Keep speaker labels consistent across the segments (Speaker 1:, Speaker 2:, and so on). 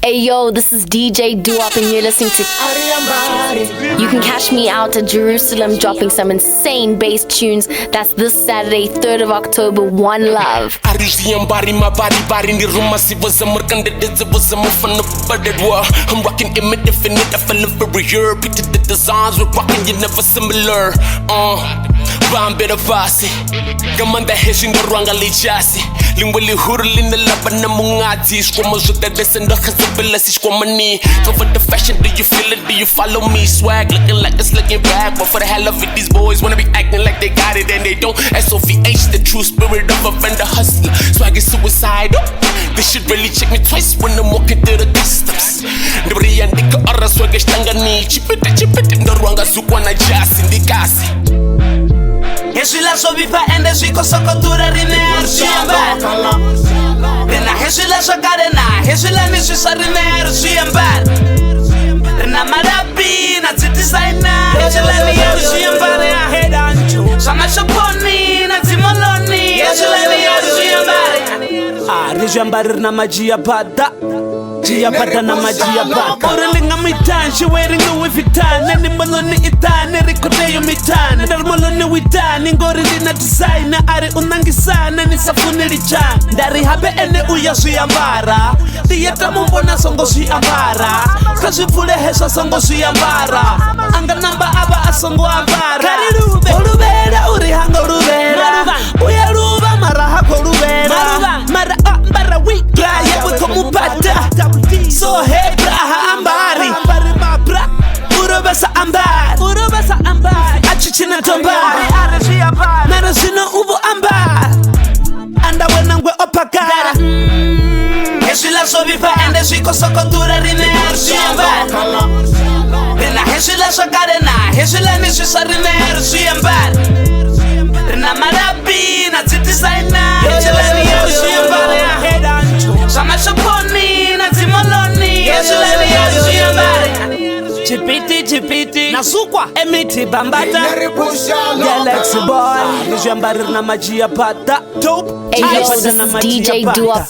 Speaker 1: Hey yo, this is DJ Do-Up and you're listening to Ambari. You can catch me out at Jerusalem dropping some insane bass tunes. That's this Saturday, 3rd of October, One Love.
Speaker 2: Arizwi Ambari, my body in the room. I see what's I'm working, that was a move from the budded war. I'm rocking infinite, I feel very here. Picture the designs, we're rocking, you never similar. Bambera vasi, gamanda heshi ndo rwanga lichasi. Lingweli huru lina labana mungati. Shkwama zuda descendo khazabila si shkwamani. Cover the fashion, do you feel it, do you follow me? Swag looking like it's looking back. But for the hell of it, these boys wanna be acting like they got it and they don't. SOVH, the true spirit of a vendor hustler. Swag is suicidal. They should really check me twice when I'm walking through the customs. Ndori ya ndika ora swag ishtangani. Chipete ndo rwanga zukwa na jasi ndikasi.
Speaker 3: Jesús la sobipa en el chico socotura rimer siempre. Rena Jesús la socarena, Jesús la necesaria rimer siempre. Rena marabina, ti designer, Jesús la nier siempre a head ancho. Sama shoponi, na timoloni, Jesús la nier siempre. Rijambari na magia bada. Gia bada na magia bada. Oralinga mitan, she wearing a wifitan. Nani maloni itan, rikodeyo mitan. Darmaloni witan, ingorili na designer. Ari unangisana, ni safuni lichan. Dari habe ene uya suyambara. Diyeta mumbona songo suyambara. Kasi fule hesa songo suyambara. Anga namba aba asongo ambara. Karirube, olubera, urihanga urubera. Uya ruba, maraha korubera. Mara ambara wikla, yewe komupata. So hey braha ambari urobasa ambari achichina tombari narasino ubu ambari anda wenangwe opakara Jesús la sobipa ende siko sokotura rimer siempre Rena Jesús la socarena Jesús la necesaria rimer siempre Rena marabina ti designer Jesús la nier siempre a head ancho Sama shoponi na timoloni Jesús la nier siempre Chipiti Nasukwa Emiti Bambata Galaxy Boy Rijambari na magia bada Dope
Speaker 1: Hey yo, this is DJ Do-Up.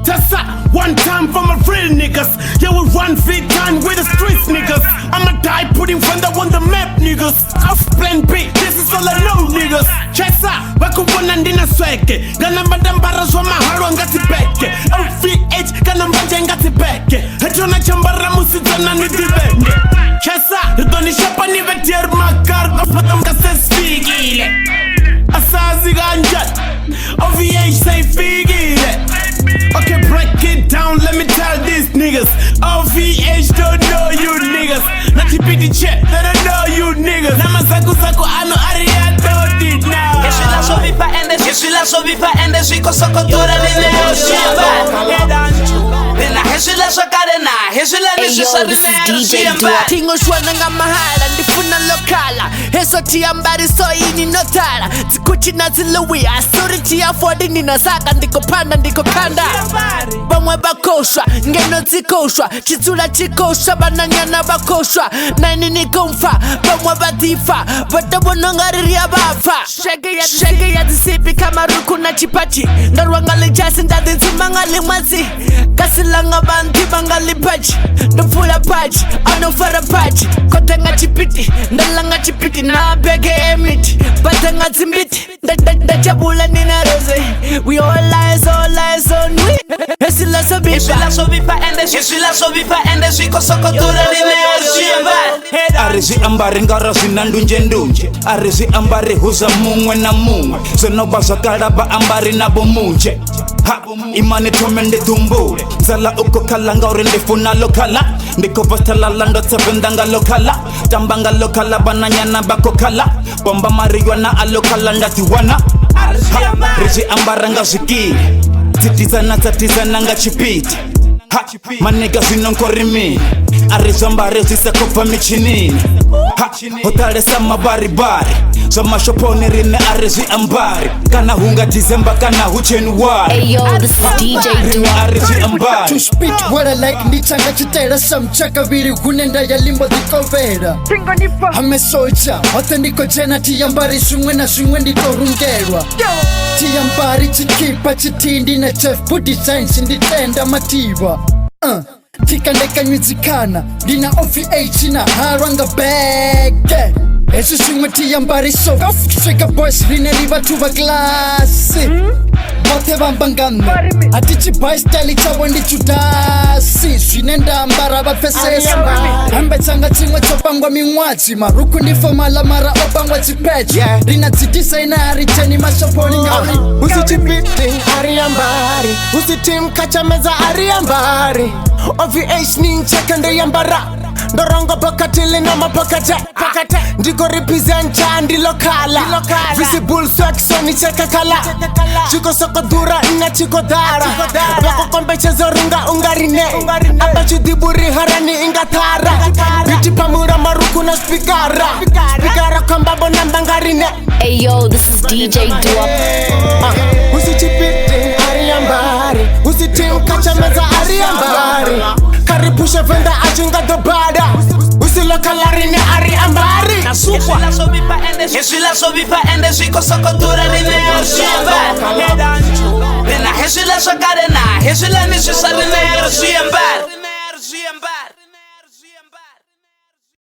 Speaker 4: Tessa, one time for my real niggas. Yeah, we run feet down with the streets niggas. I'ma die putting further on the map niggas. Off plan B, this is all I know niggas. Chesa, wakubona ndina sweke. Gana madambara zwa mahalo ngati beke. OVH, gana mbanje ngati beke. Hachona chambara musitana nidibenge. Chesa, doni shapa nive tier makar. Ofatam kase spigile. Asazi ganjat. OVH say figile. Okay, break it down, let me tell these niggas. OVH don't know you niggas. Nati PhyllDj, they don't know you niggas. Nama zaku ano aria don't it now.
Speaker 3: Jesús la sobipa ende siko sokotura rimer siempre Rena Jesús la socarena Jesús la necesaria rimer siempre
Speaker 5: Tingo shwana nga mahala ndifuna lokala Heso tiambari so ini notala Tikuchi na ziluwi asuri tia fodi nina saka ndiko panda ndiko kanda Bamwe bakoshwa ngeno zikoshwa Chizula chikoshwa bananyana bakoshwa Nani nikumfa bamwe batifa Bata bonongari ya bafa Shege ya disipi kama ruku na chipati Ndarwanga lijasi ndadi zimanga limwazi Kasilanga banti bangali pachi Ndufula pachi, anufara pachi Kotenga chipiti, ndalanga chipiti Na bege emiti, batenga zimbiti Ndachabula nina rose We all eyes on we Jesús la sobipa ende siko sokotura rimer siempre
Speaker 3: Arizwi Ambari ngarazi na ndunje Arizwi Ambari huza mungwe na mungwe Zenoba zakalaba Ambari na bumunje Ha, imani tumende tumbule Zala uko kalanga urende funa lokala Ndiko vatala lando tevendanga lokala Tambanga lokala bananyana bako kala Bomba marijuana alokala ndatiwana Arizwi Ambari ngaziki Tatizana nga chipiti Maniga zinonkorimi Arizwi Ambari zisakopa michinini Hotale sama baribari Sama shoponi rine Arizwi Ambari Kana hunga December kana hu January
Speaker 1: Hey yo, this is DJ Do-Up.
Speaker 3: Arizwi Ambari
Speaker 6: To spit what I like nitanga chitera samchaka viri kunenda ya limbo dikovera I'm a soldier, hote niko jena tiyambari shungwe na shungwe ndiko rungerwa Tiyambari chikipa chitindi na chef put designs in the tenda mativa tikandeka nyudzikana ndina OVH na haranga bege Eso swimwe tiyambari so Sweka boys rine riva tuva glasi Bote vambangame Atichi boy style chawo ndi chudasi Swinenda ambara vapesesa Ambe tsanga chimwe chopangwa mingwazi Maruku ndifo malamara opangwa chipechi Rina zidesigner hariteni mashoponi ngauri
Speaker 7: Usichipiti ari Ambari Usitim kachameza ari Ambari OVH nincheka ndo yambara Dorongo pakatili na mapakate Ndiko represent chandi lokala Visible section ni cheka kala Chiko soko dura ina chiko dara Bako kompeche zoringa ungarine Apachu diburi harani ingatara Biti pamura maruku na spikara Spikara kambabo na mbangarine
Speaker 1: Hey yo, this is DJ Duop.
Speaker 7: Usichipiti ari Ambari Usitim kachameza ari Ambari Karipusha venda ajunga dobada Usilokalarine ari Ambari
Speaker 3: Hesila sobipa ende siko soko dura rine Arizwi Rina hesila sokarena Hesila nisisa rine Arizwi